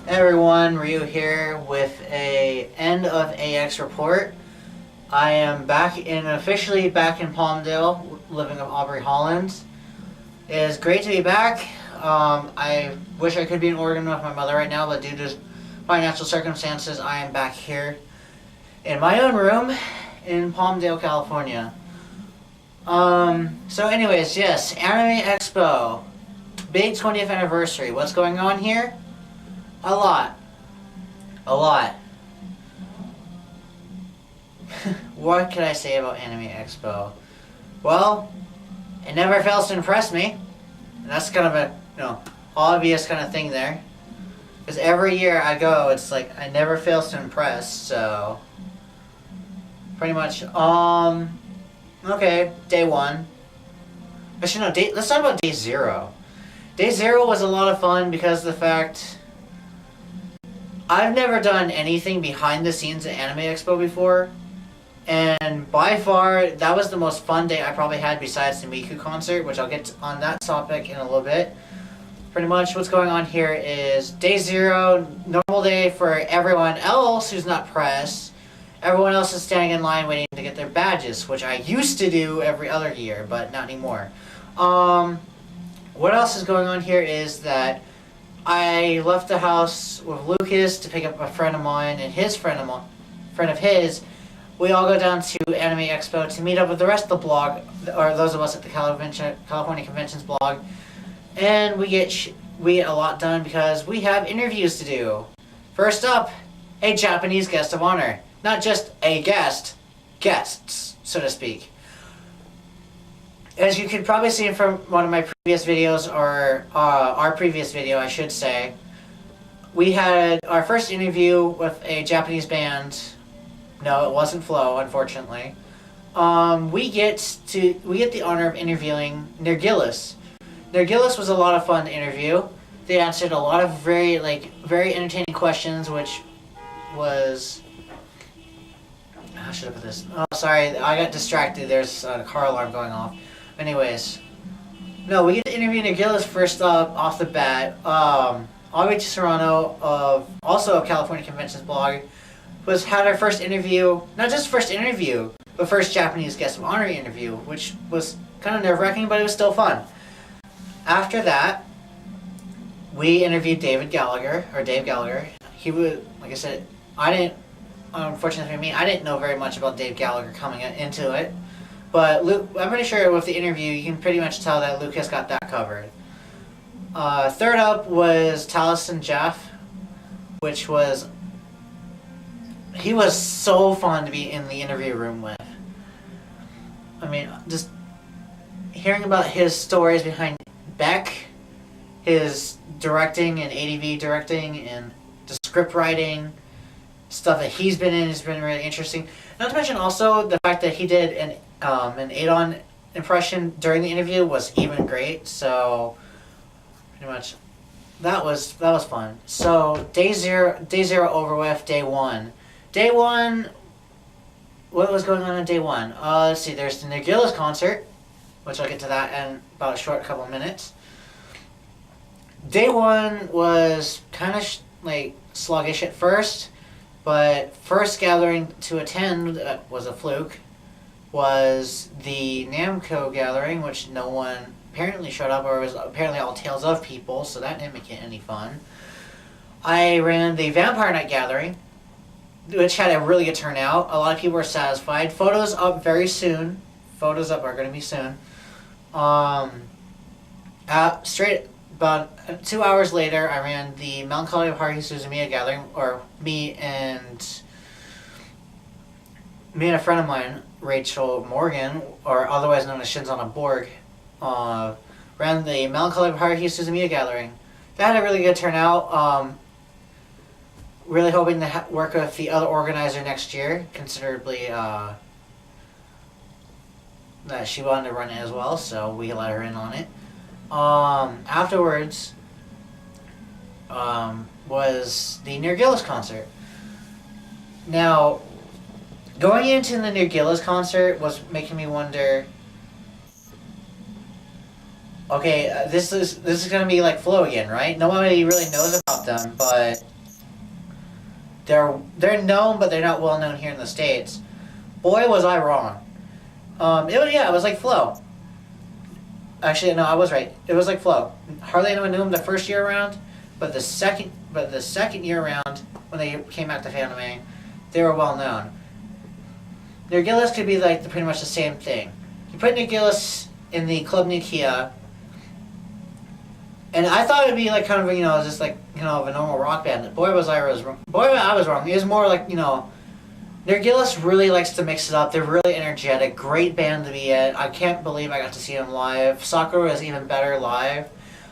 Hey everyone, Ryu here with a end of AX report. I am officially back in Palmdale, living with Aubrey Hollins. It is great to be back. I wish I could be in Oregon with my mother right now, but due to financial circumstances, I am back here in my own room in Palmdale, California. So anyways, yes, Anime Expo. Big 20th anniversary. What's going on here? A lot. What can I say about Anime Expo? Well, it never fails to impress me. And that's kind of a, obvious kind of thing there. Because every year I go, it's like, I never fails to impress, so... Pretty much, okay, day one. Actually, no, let's talk about day zero. Day zero was a lot of fun because of the fact... I've never done anything behind the scenes at Anime Expo before, and by far, that was the most fun day I probably had besides the Miku concert, which I'll get on that topic in a little bit. Pretty much what's going on here is day zero, normal day for everyone else who's not press. Everyone else is standing in line waiting to get their badges, which I used to do every other year, but not anymore. What else is going on here is that I left the house with Lucas to pick up a friend of mine and his friend of his. We all go down to Anime Expo to meet up with the rest of the blog, or those of us at the California Conventions blog, and we get a lot done because we have interviews to do. First up, a Japanese guest of honor. Not just a guest, guests, so to speak. As you can probably see from one of my previous videos, or our previous video, I should say, we had our first interview with a Japanese band. No, it wasn't Flow, unfortunately. We get the honor of interviewing Nergillis. Nergillis was a lot of fun to interview. They answered a lot of very entertaining questions, which was... How should I put this? Oh, sorry, I got distracted. There's a car alarm going off. Anyways, no, we get to interview Nergillis first up, off the bat. Aubrey Serrano, also of California Conventions blog, had our first interview, not just first interview, but first Japanese guest of honor interview, which was kind of nerve-wracking, but it was still fun. After that, we interviewed Dave Gallagher. He was, like I said, unfortunately for me, I didn't know very much about Dave Gallagher coming into it. But I'm pretty sure with the interview, you can pretty much tell that Lucas got that covered. Third up was Taliesin Jeff, he was so fun to be in the interview room with. I mean, just hearing about his stories behind Beck, his directing and ADV directing and the script writing, stuff that he's been in has been really interesting. Not to mention also the fact that he did an Adon impression during the interview was even great. So pretty much that was fun. So day zero over with. Day one, what was going on day one? Let's see. There's the Nergillis concert, which I'll get to that in about a short couple of minutes. Day one was kind of sluggish at first. But first gathering to attend was a fluke, was the Namco gathering, which no one apparently showed up, or it was apparently all tales of people, so that didn't make it any fun. I ran the Vampire Night gathering, which had a really good turnout. A lot of people were satisfied. Photos up very soon. Photos up are going to be soon. About 2 hours later, I ran the Melancholy of Haruhi Suzumiya gathering, or me and a friend of mine, Rachel Morgan, or otherwise known as Shinzana Borg, ran the Melancholy of Haruhi Suzumiya gathering. That had a really good turnout. Really hoping to work with the other organizer next year, considerably that she wanted to run it as well, so we let her in on it. Afterwards was the Nergillis concert. Now, going into the Nergillis concert was making me wonder, okay, this is gonna be like Flow again, right? Nobody really knows about them, but they're known, but they're not well known here in the States. Boy, was I wrong. It was like Flow. Actually, no, I was right. It was like Flow. Hardly anyone knew him the first year around, but the second year around, when they came out to anime, they were well known. Nergillus could be like pretty much the same thing. You put Nergillus in the Club Nikia, and I thought it'd be like kind of just like of a normal rock band. Boy, was I wrong. It was more like Nergillus really likes to mix it up. They're really energetic. Great band to be at. I can't believe I got to see them live. Sakura is even better live,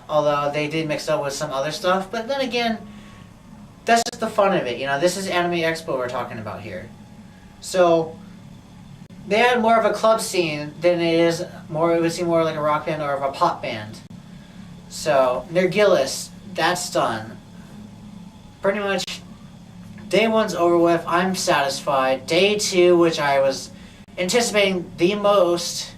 although they did mix it up with some other stuff. But then again, that's just the fun of it. This is Anime Expo we're talking about here. So they had more of a club scene than it would seem more like a rock band or of a pop band. So Nergillus, that's done. Pretty much day 1's over with. I'm satisfied. Day 2, which I was anticipating the most,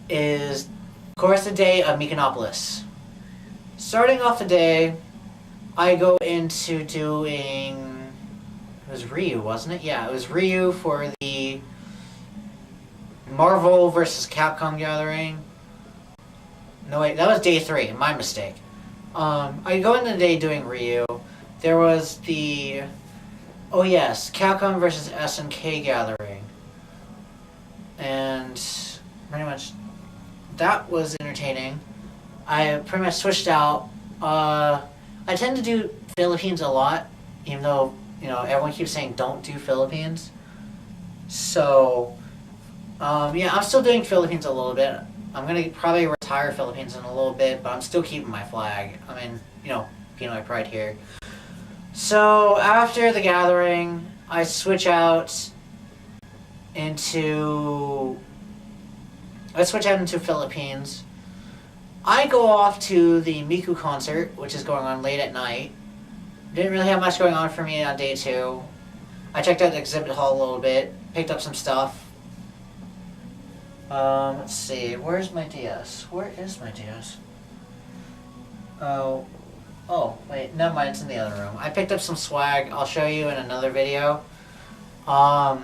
is of course the day of Mykonopolis. Starting off the day, I go into doing... It was Ryu, wasn't it? Yeah, it was Ryu for the Marvel vs. Capcom gathering. No, wait, that was day 3. My mistake. I go into the day doing Ryu. There was the... Oh yes, Capcom vs. SNK gathering. And pretty much that was entertaining. I pretty much switched out. I tend to do Philippines a lot, even though everyone keeps saying don't do Philippines. So, I'm still doing Philippines a little bit. I'm going to probably retire Philippines in a little bit, but I'm still keeping my flag. I mean, being my pride here. So, after the gathering, I switch out into Philippines. I go off to the Miku concert, which is going on late at night. Didn't really have much going on for me on day 2. I checked out the exhibit hall a little bit, picked up some stuff. Let's see, where's my DS? Where is my DS? Oh, wait, never mind, it's in the other room. I picked up some swag, I'll show you in another video. But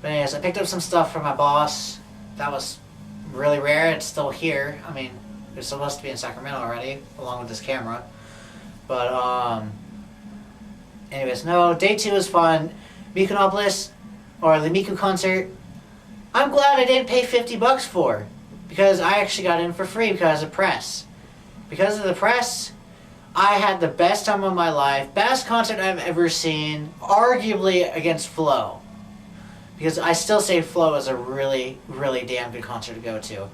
anyways, I picked up some stuff from my boss. That was really rare, it's still here. I mean, it's supposed to be in Sacramento already, along with this camera. But, anyways, no, day 2 was fun. Mykonopolis, or the Miku concert, I'm glad I didn't pay $50 for, because I actually got in for free because of press. Because of the press, I had the best time of my life, best concert I've ever seen, arguably against Flow. Because I still say Flow is a really, really damn good concert to go to.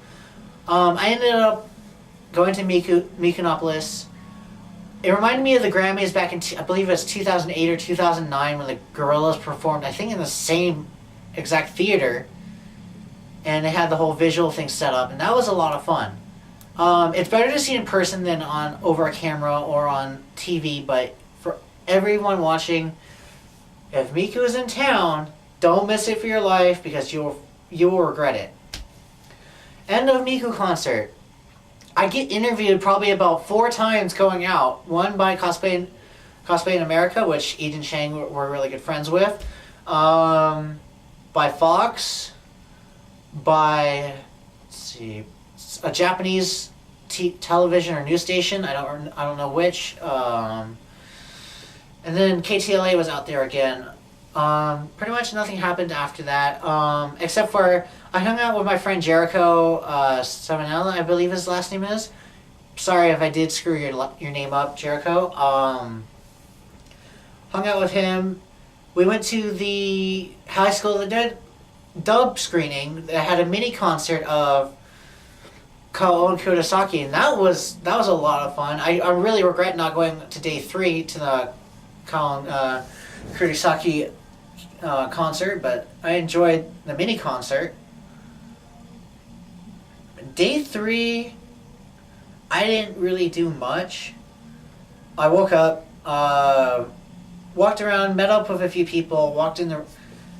I ended up going to Mykonopolis. It reminded me of the Grammys back in, I believe it was 2008 or 2009 when the Gorillaz performed, I think in the same exact theater. And they had the whole visual thing set up, and that was a lot of fun. It's better to see in person than over a camera or on TV, but for everyone watching, if Miku is in town, don't miss it for your life because you will regret it. End of Miku concert. I get interviewed probably about 4 times going out. One by Cosplay in America, which Eden Chang we're really good friends with. By Fox. By, let's see, a Japanese television or news station. I don't know which. And then KTLA was out there again. Pretty much nothing happened after that, except for I hung out with my friend Jericho Samanella, I believe his last name is. Sorry if I did screw your name up, Jericho. Hung out with him. We went to the High School of the Dead dub screening that had a mini concert of Kao Kurosaki, and that was a lot of fun. I really regret not going to day 3 to the Kao Kurosaki concert, but I enjoyed the mini concert. Day 3, I didn't really do much. I woke up, walked around, met up with a few people,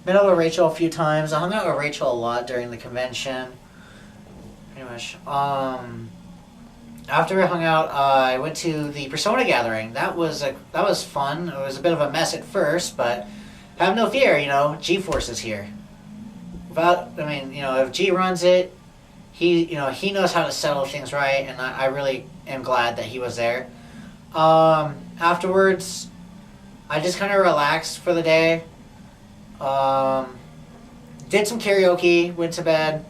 met up with Rachel a few times. I hung out with Rachel a lot during the convention. Pretty much. After I hung out, I went to the Persona gathering. That was fun. It was a bit of a mess at first, but have no fear. G-Force is here. If G runs it, he knows how to settle things right, and I really am glad that he was there. Afterwards, I just kind of relaxed for the day. Did some karaoke, went to bed.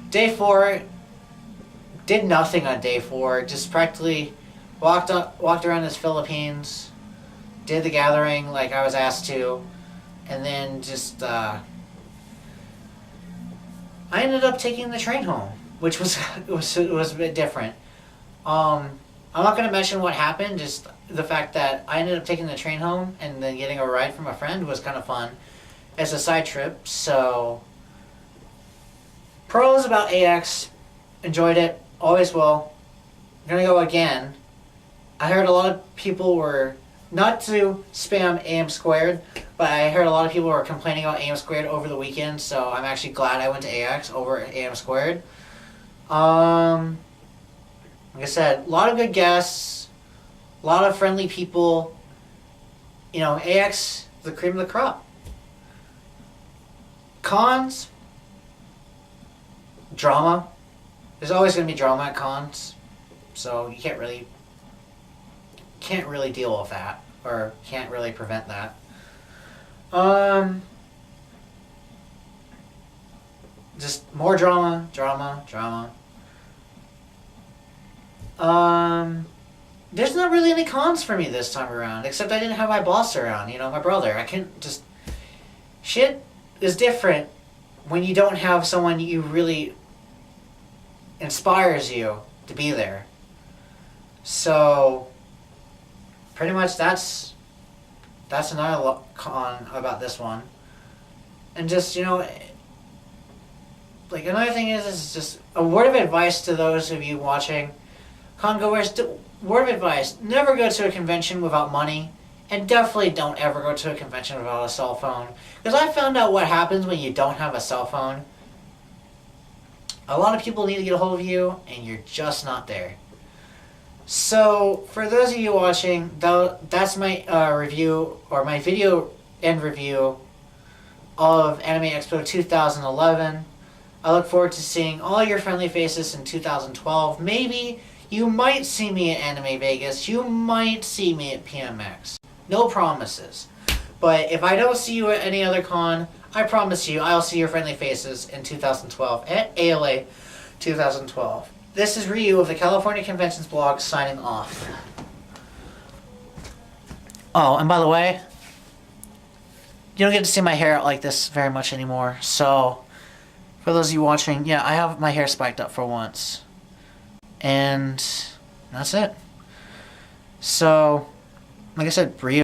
Day 4, did nothing on day 4. Just practically walked around the Philippines, did the gathering like I was asked to, and then just I ended up taking the train home, which was it was a bit different. I'm not going to mention what happened. Just the fact that I ended up taking the train home and then getting a ride from a friend was kind of fun as a side trip. So, pros about AX, enjoyed it, always will. I'm going to go again. I heard a lot of people were, not to spam AM squared, but I heard a lot of people were complaining about AM squared over the weekend, so I'm actually glad I went to AX over AM squared. Like I said, a lot of good guests, a lot of friendly people. AX, the cream of the crop. Cons, drama. There's always going to be drama at cons, so you can't really deal with that, or can't really prevent that. Just more drama. There's not really any cons for me this time around, except I didn't have my boss around, my brother. I can't just... Shit is different when you don't have someone you really inspires you to be there. So, pretty much that's another con about this one. And just, like, another thing is just a word of advice to those of you watching. Congoers, word of advice, never go to a convention without money, and definitely don't ever go to a convention without a cell phone. Because I found out what happens when you don't have a cell phone. A lot of people need to get a hold of you, and you're just not there. So, for those of you watching, that's my review, or my video end review of Anime Expo 2011. I look forward to seeing all your friendly faces in 2012. Maybe you might see me at Anime Vegas. You might see me at PMX. No promises. But if I don't see you at any other con, I promise you I'll see your friendly faces in 2012 at ALA 2012. This is Ryu of the California Conventions blog signing off. Oh, and by the way, you don't get to see my hair like this very much anymore. So, for those of you watching, yeah, I have my hair spiked up for once. And that's it. So, like I said, Ryu.